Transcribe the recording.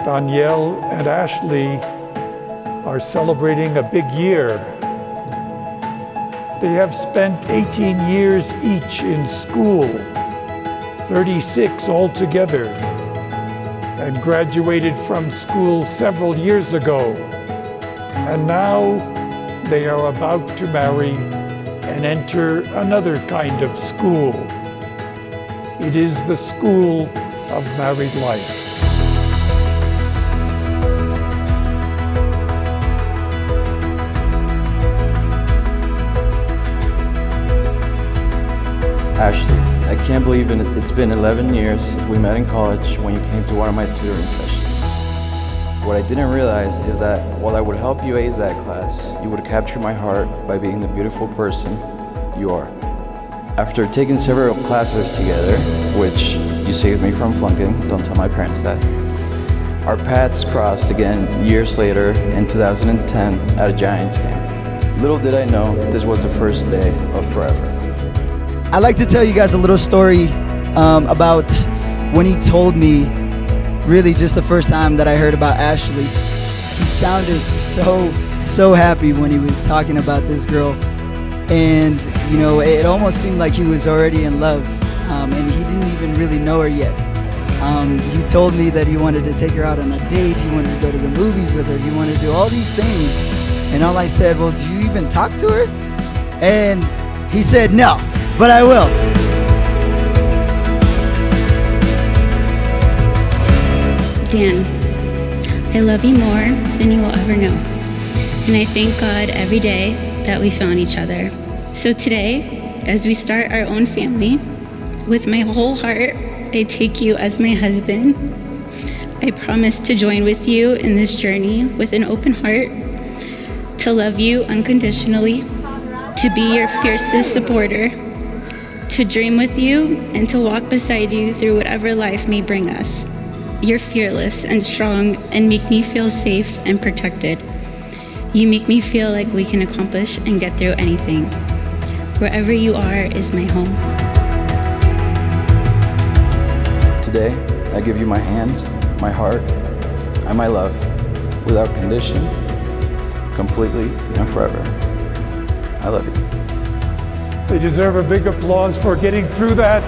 Danielle and Ashley are celebrating a big year. They have spent 18 years each in school, 36 altogether, and graduated from school several years ago. And now they are about to marry and enter another kind of school. It is the school of married life. Ashley, I can't believe it's been 11 years since we met in college when you came to one of my tutoring sessions. What I didn't realize is that while I would help you ace that class, you would capture my heart by being the beautiful person you are. After taking several classes together, which you saved me from flunking, don't tell my parents that, our paths crossed again years later in 2010 at a Giants game. Little did I know this was the first day of forever. I'd like to tell you guys a little story about when he told me, really just the first time that I heard about Ashley. He sounded so happy when he was talking about this girl. And, you know, it almost seemed like he was already in love, and he didn't even really know her yet. He told me that he wanted to take her out on a date, he wanted to go to the movies with her, he wanted to do all these things. And all I said, well, do you even talk to her? And he said, no, but I will. Dan, I love you more than you will ever know. And I thank God every day that we found each other. So today, as we start our own family, with my whole heart, I take you as my husband. I promise to join with you in this journey with an open heart, to love you unconditionally, to be your fiercest supporter, to dream with you, and to walk beside you through whatever life may bring us. You're fearless and strong and make me feel safe and protected. You make me feel like we can accomplish and get through anything. Wherever you are is my home. Today, I give you my hand, my heart, and my love, without condition, completely and forever. I love you. They deserve a big applause for getting through that.